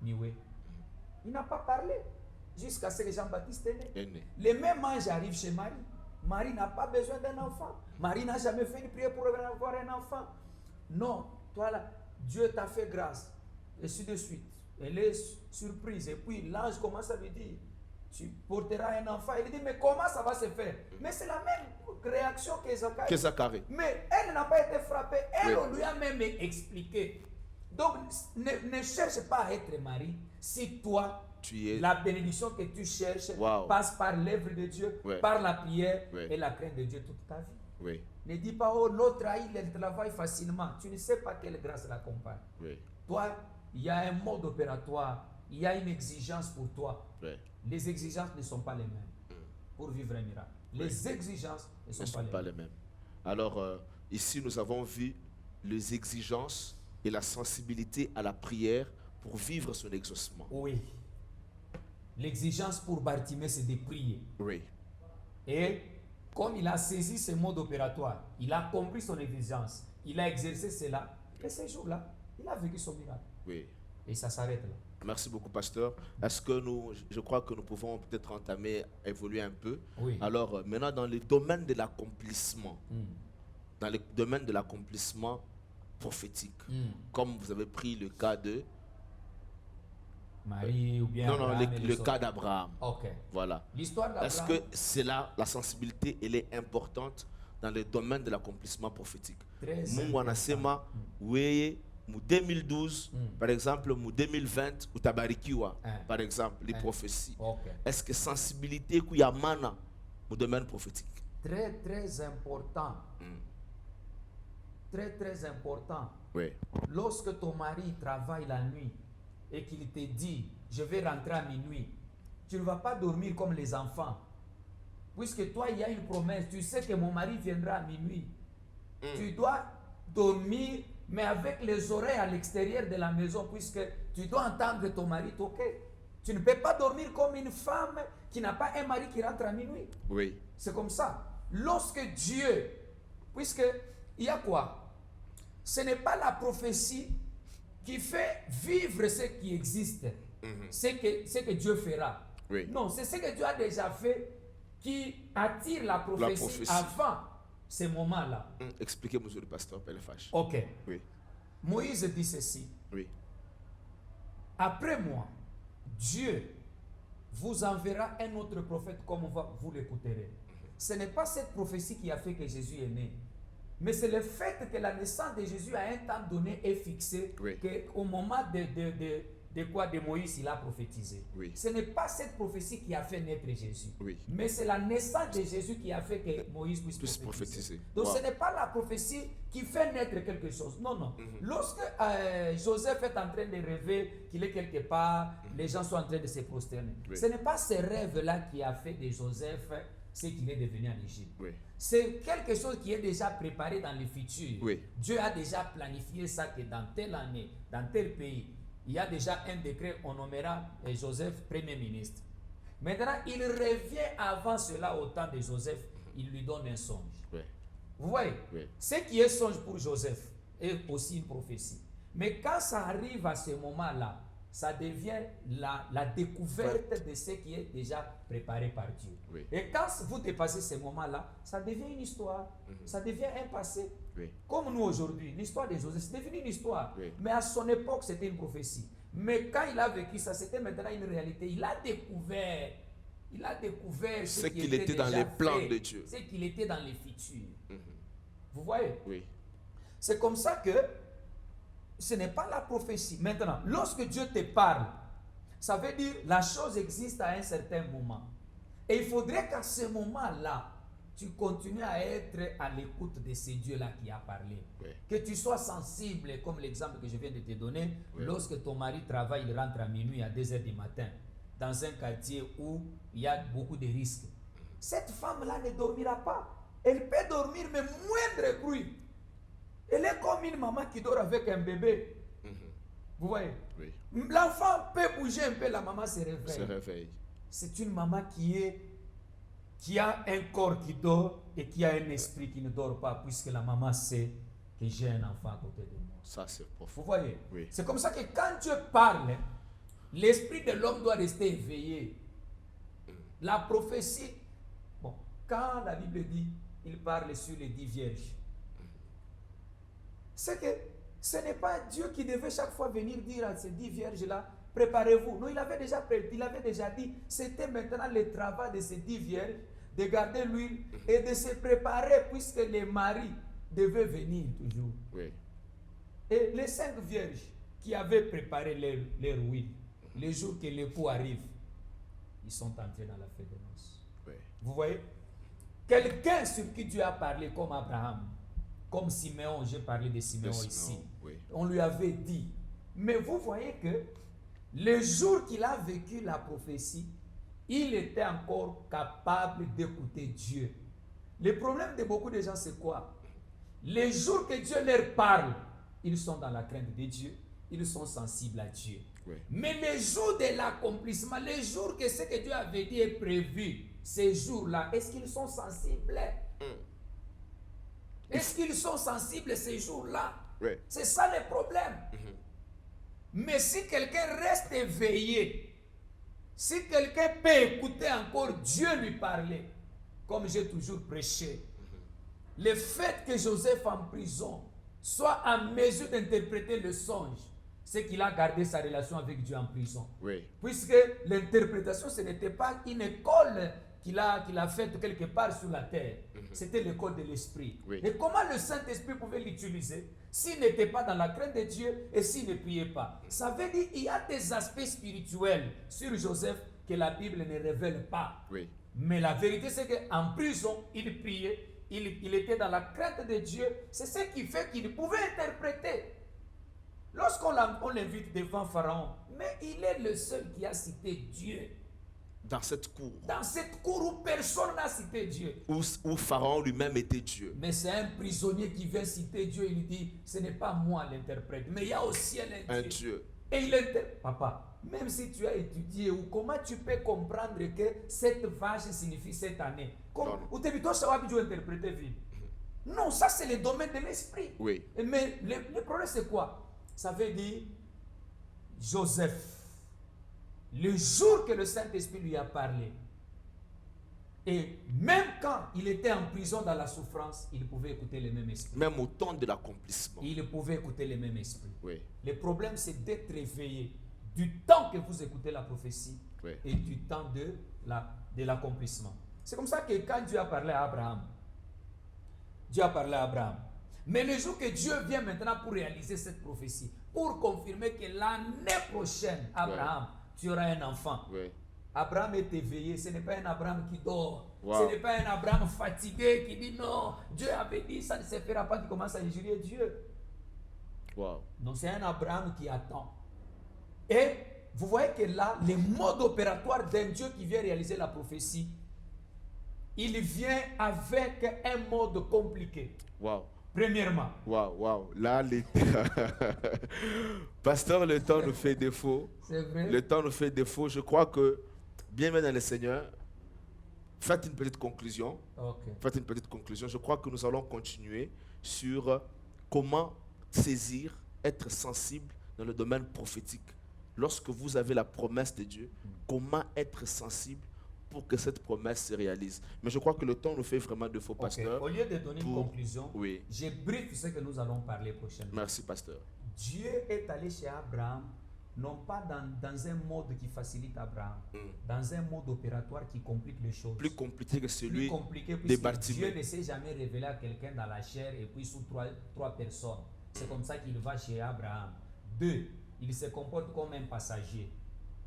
Miwe. Il n'a pas parlé jusqu'à ce que Jean-Baptiste est né. Il est né. Le même ange arrive chez Marie. Marie n'a pas besoin d'un enfant. Marie n'a jamais fait une prière pour avoir un enfant. Non, toi là, Dieu t'a fait grâce. Et ainsi de suite. Elle est surprise. Et puis l'ange commence à lui dire, tu porteras un enfant. Elle dit, mais comment ça va se faire? Mais c'est la même réaction que Zacharie. Que Zacharie. Mais elle n'a pas été frappée. Elle, Oui. on lui a même expliqué. Donc, ne cherche pas à être Marie si toi, Tu es. la bénédiction que tu cherches Wow. passe par l'œuvre de Dieu, Ouais. par la prière Ouais. et la crainte de Dieu toute ta vie. Oui. Ne dis pas, oh, l'autre a eu le travail facilement. Tu ne sais pas quelle grâce l'accompagne. Oui. Toi, il y a un mode opératoire, il y a une exigence pour toi. Oui. Les exigences ne sont pas les mêmes pour vivre un miracle. Les exigences ne Ce ne sont sont pas pas les mêmes. les mêmes. Alors, ici, nous avons vu les exigences et la sensibilité à la prière pour vivre son exaucement. Oui. L'exigence pour Bartimée, c'est de prier. Oui. Et comme il a saisi ce mode opératoire, il a compris son exigence, il a exercé cela, et ce jour-là, il a vécu son miracle. Oui. Et ça s'arrête là. Merci beaucoup, pasteur. Est-ce que je crois que nous pouvons peut-être entamer, évoluer un peu. Oui. Alors, maintenant, dans les domaines de l'accomplissement, dans les domaines de l'accomplissement prophétique, comme vous avez pris le cas de... Marie ou bien Non, non, Abraham et le les cas autres. d'Abraham. Ok. Voilà. L'histoire Est-ce d'Abraham. que c'est là, la sensibilité, elle est importante dans le domaine de l'accomplissement prophétique? Très Mungu important. anasema weye mu 2012 par exemple mu 2020 utabarikiwa par exemple les prophéties. Ok. Est-ce que sensibilité kuya mana mu domaine prophétique? Très, très important. Très, très important. Oui. Lorsque ton mari travaille la nuit et qu'il te dit, je vais rentrer à minuit, tu ne vas pas dormir comme les enfants. Puisque toi, il y a une promesse. Tu sais que mon mari viendra à minuit. Tu dois dormir, mais avec les oreilles à l'extérieur de la maison, puisque tu dois entendre ton mari toquer. Tu ne peux pas dormir comme une femme qui n'a pas un mari qui rentre à minuit. Oui. C'est comme ça. Lorsque Dieu, puisque il y a quoi? Ce n'est pas la prophétie qui fait vivre ce qui existe, ce que Dieu fera. Oui. Non, c'est ce que Dieu a déjà fait qui attire la prophétie, avant ces moments-là. Expliquez, monsieur le pasteur Pellefache. Ok. Oui. Moïse dit ceci. Oui. Après moi, Dieu vous enverra un autre prophète comme vous l'écouterez. Ce n'est pas cette prophétie qui a fait que Jésus est né. Mais c'est le fait que la naissance de Jésus à un temps donné est fixée, Oui. qu'au moment de Moïse, il a prophétisé. Oui. Ce n'est pas cette prophétie qui a fait naître Jésus. Oui. Mais c'est la naissance de Jésus qui a fait que Moïse puisse prophétiser. Donc Wow. ce n'est pas la prophétie qui fait naître quelque chose. Non, non. Lorsque Joseph est en train de rêver qu'il est quelque part, les gens sont en train de se prosterner. Oui. Ce n'est pas ce rêve-là qui a fait de Joseph ce qu'il est devenu en Égypte. Oui. C'est quelque chose qui est déjà préparé dans le futur. Oui. Dieu a déjà planifié ça, que dans telle année, dans tel pays, il y a déjà un décret, on nommera Joseph Premier ministre. Maintenant, il revient avant cela au temps de Joseph, il lui donne un songe. Oui. Vous voyez? Oui. Ce qui est songe pour Joseph est aussi une prophétie. Mais quand ça arrive à ce moment-là, ça devient la découverte de ce qui est déjà préparé par Dieu. Oui. Et quand vous dépassez ce moment-là, ça devient une histoire, ça devient un passé. Oui. Comme nous aujourd'hui, l'histoire de Joseph, c'est devenu une histoire. Oui. Mais à son époque, c'était une prophétie. Mais quand il a vécu ça, c'était maintenant une réalité. Il a découvert ce qu'il était dans déjà les plans fait, de Dieu. ce qu'il était dans les futurs. Vous voyez? Oui. C'est comme ça que ce n'est pas la prophétie. Maintenant, lorsque Dieu te parle, ça veut dire la chose existe à un certain moment. Et il faudrait qu'à ce moment-là, tu continues à être à l'écoute de ce Dieu-là qui a parlé. Oui. Que tu sois sensible, comme l'exemple que je viens de te donner, Oui. lorsque ton mari travaille, il rentre à minuit à 2 heures du matin, dans un quartier où il y a beaucoup de risques. Cette femme-là ne dormira pas. Elle peut dormir, mais moindre bruit. Elle est comme une maman qui dort avec un bébé. Vous voyez? Oui. L'enfant peut bouger un peu, la maman se réveille. Se réveille. C'est une maman qui a un corps qui dort et qui a un esprit qui ne dort pas, puisque la maman sait que j'ai un enfant à côté de moi. Ça, c'est profond. Vous voyez? Oui. C'est comme ça que quand Dieu parle, l'esprit de l'homme doit rester éveillé. La prophétie, bon, quand la Bible dit, il parle sur les 10 vierges, c'est que ce n'est pas Dieu qui devait chaque fois venir dire à ces 10 vierges-là, préparez-vous. Non, il avait déjà dit, c'était maintenant le travail de ces 10 vierges de garder l'huile et de se préparer puisque les maris devaient venir toujours. Oui. Et les 5 vierges qui avaient préparé leur huile, le jour que l'époux arrive, ils sont entrés dans la fête de noces. Oui. Vous voyez? Quelqu'un sur qui Dieu a parlé comme Abraham, comme Siméon, j'ai parlé de Siméon ici. Oui. On lui avait dit. Mais vous voyez que le jour qu'il a vécu la prophétie, il était encore capable d'écouter Dieu. Le problème de beaucoup de gens, c'est quoi? Les jours que Dieu leur parle, ils sont dans la crainte de Dieu, ils sont sensibles à Dieu. Oui. Mais les jours de l'accomplissement, les jours que ce que Dieu avait dit est prévu, ces jours-là, est-ce qu'ils sont sensibles? Est-ce qu'ils sont sensibles ces jours-là? Oui. C'est ça le problème. Mais si quelqu'un reste éveillé, si quelqu'un peut écouter encore Dieu lui parler, comme j'ai toujours prêché, le fait que Joseph en prison soit en mesure d'interpréter le songe, c'est qu'il a gardé sa relation avec Dieu en prison. Oui. Puisque l'interprétation, ce n'était pas une école qu'il a faite quelque part sur la terre. C'était l'école de l'esprit. Oui. Et comment le Saint-Esprit pouvait l'utiliser s'il n'était pas dans la crainte de Dieu et s'il ne priait pas? Ça veut dire qu'il y a des aspects spirituels sur Joseph que la Bible ne révèle pas. Oui. Mais la vérité, c'est qu'en prison, il priait, il était dans la crainte de Dieu. C'est ce qui fait qu'il pouvait interpréter. Lorsqu'on l'invite devant Pharaon, mais il est le seul qui a cité Dieu. Dans cette cour. Dans cette cour où personne n'a cité Dieu. Où Pharaon lui-même était Dieu. Mais c'est un prisonnier qui vient citer Dieu. Il dit, ce n'est pas moi l'interprète, mais il y a aussi un Dieu. Et il interprète. Papa, même si tu as étudié, ou comment tu peux comprendre que cette vache signifie cette année? Ou tu peux interpréter vite. Non, ça c'est le domaine de l'esprit. Oui. Mais le problème c'est quoi? Ça veut dire Joseph. Le jour que le Saint-Esprit lui a parlé, et même quand il était en prison dans la souffrance, il pouvait écouter le même esprit. Même au temps de l'accomplissement. Il pouvait écouter le même esprit. Oui. Le problème, c'est d'être éveillé du temps que vous écoutez la prophétie, Oui. et du temps de l'accomplissement. C'est comme ça que quand Dieu a parlé à Abraham, mais le jour que Dieu vient maintenant pour réaliser cette prophétie, pour confirmer que l'année prochaine, Abraham, tu auras un enfant. Oui. Abraham est éveillé, ce n'est pas un Abraham qui dort. Wow. Ce n'est pas un Abraham fatigué qui dit non, Dieu avait dit ça ne se fera pas, qui commence à injurier Dieu. Wow. Non, c'est un Abraham qui attend. Et vous voyez que là, le mode opératoire d'un Dieu qui vient réaliser la prophétie, il vient avec un mode compliqué. Wow. Premièrement. Wow. Là, Pasteur, le temps nous fait défaut. C'est vrai. Le temps nous fait défaut. Je crois que, bien dans le Seigneur, faites une petite conclusion. Okay. Faites une petite conclusion. Je crois que nous allons continuer sur comment saisir, être sensible dans le domaine prophétique. Lorsque vous avez la promesse de Dieu, comment être sensible pour que cette promesse se réalise. Mais je crois que le temps nous fait vraiment défaut, pasteur. Au lieu de donner une conclusion, oui. je briefe ce que nous allons parler prochainement. Merci, pasteur. Dieu est allé chez Abraham, non pas dans un mode qui facilite Abraham, dans un mode opératoire qui complique les choses. Plus compliqué que celui plus compliqué, des puisque Bartimée. Dieu ne s'est jamais révélé à quelqu'un dans la chair et puis sous trois personnes. C'est comme ça qu'il va chez Abraham. 2, il se comporte comme un passager.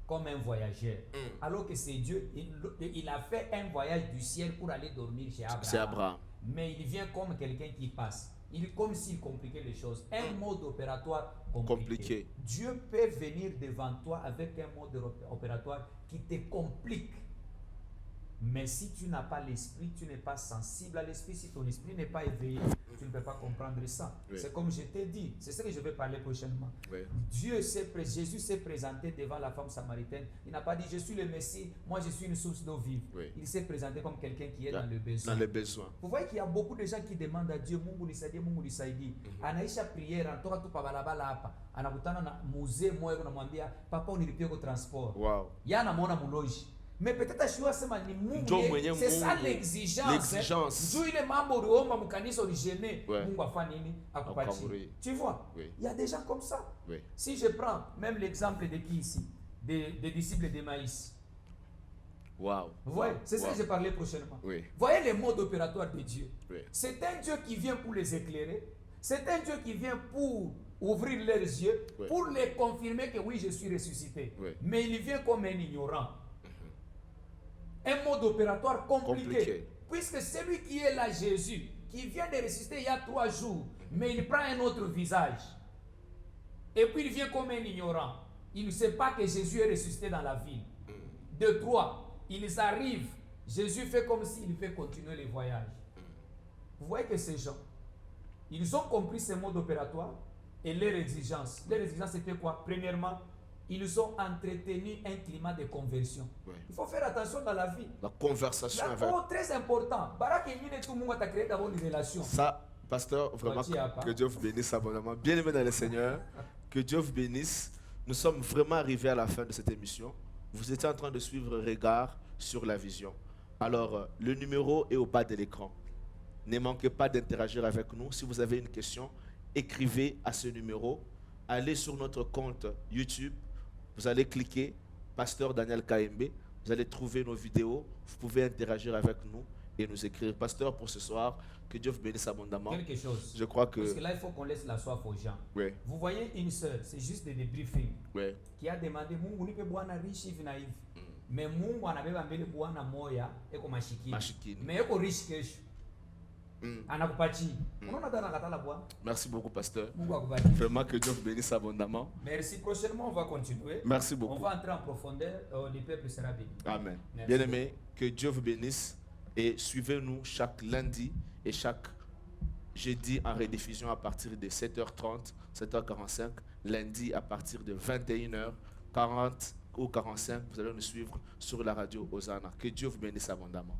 comme un voyageur. Alors que c'est Dieu, il a fait un voyage du ciel pour aller dormir chez Abraham. C'est Abraham. Mais il vient comme quelqu'un qui passe. Il est comme s'il compliquait les choses. Un mode opératoire compliqué. Dieu peut venir devant toi avec un mode opératoire qui te complique. Mais si tu n'as pas l'esprit, tu n'es pas sensible à l'esprit, si ton esprit n'est pas éveillé, tu ne peux pas comprendre ça. Oui. C'est comme je t'ai dit, c'est ce que je vais parler prochainement. Oui. Jésus s'est présenté devant la femme samaritaine. Il n'a pas dit je suis le Messie, moi je suis une source d'eau vive. Oui. Il s'est présenté comme quelqu'un qui est dans le besoin. Dans les besoins. Vous voyez qu'il y a beaucoup de gens qui demandent à Dieu, Mungu nisaidie, Mungu nisaidie. Anaisha prière, anatoka tu pabalabala hapa. Anakutana na mzee mmoja anamwambia, papa unilipie kwa transport. Wow. Yeye anamuona muloji. Mais peut-être ashua sema ni Mungu. C'est ça l'exigence. L'exigence. Juu ile mambo uliomba mkanisa uligene, Ouais. Mungu afanye nini? Akupatie. Tu vois? Oui. Il y a des gens comme ça. Oui. Si je prends même l'exemple de qui ici? Des disciples de Maïs. Wow. Vous voyez? C'est ça Wow. que je parlais prochainement. Oui. Voyez les modes opératoires de Dieu. Oui. C'est un Dieu qui vient pour les éclairer. C'est un Dieu qui vient pour ouvrir leurs yeux, Oui. pour les confirmer que oui, je suis ressuscité. Oui. Mais il vient comme un ignorant. Un mode opératoire compliqué. Puisque celui qui est là, Jésus, qui vient de ressusciter il y a 3 jours, mais il prend un autre visage. Et puis il vient comme un ignorant. Il ne sait pas que Jésus est ressuscité dans la ville. 2, 3, ils arrivent. Jésus fait comme s'il veut continuer le voyage. Vous voyez que ces gens, ils ont compris ce mode opératoire et leurs exigences. Leurs exigences, c'était quoi? Premièrement, ils ont entretenu un climat de conversion. Oui. Il faut faire attention dans la vie. La conversation avec. Très important. Barak et Mine, tout le monde a créé d'abord une relation. Ça, pasteur, vraiment, que Dieu vous bénisse abondamment. Bien aimé dans le Seigneur, que Dieu vous bénisse. Nous sommes vraiment arrivés à la fin de cette émission. Vous étiez en train de suivre Regard sur la vision. Alors, le numéro est au bas de l'écran. Ne manquez pas d'interagir avec nous. Si vous avez une question, écrivez à ce numéro. Allez sur notre compte YouTube. Vous allez cliquer Pasteur Daniel KMB. Vous allez trouver nos vidéos. Vous pouvez interagir avec nous et nous écrire. Pasteur, pour ce soir, que Dieu vous bénisse abondamment. Quelque chose. Je crois que... Parce que là, il faut qu'on laisse la soif aux gens. Oui. Vous voyez une sœur, c'est juste des débriefings, Oui. qui a demandé Mungu nipe bwana riche hivi na hivi. Mais Mungu anabeba mbele bwana moya eko mashikini. Mashikini. Mais eko riche kesho. Anakupatia. Unaona dana katala bwana. Merci beaucoup, pasteur. Mungu akubariki. Vraiment que Dieu vous bénisse abondamment. Merci. Prochainement, on va continuer. Merci On beaucoup. va entrer en profondeur. Le peuple sera béni. Amen. Merci. Bien-aimés, que Dieu vous bénisse et suivez-nous chaque lundi et chaque jeudi en rediffusion à partir de 7h30, 7h45, lundi à partir de 21h40 ou 45. Vous allez nous suivre sur la radio Hosanna. Que Dieu vous bénisse abondamment.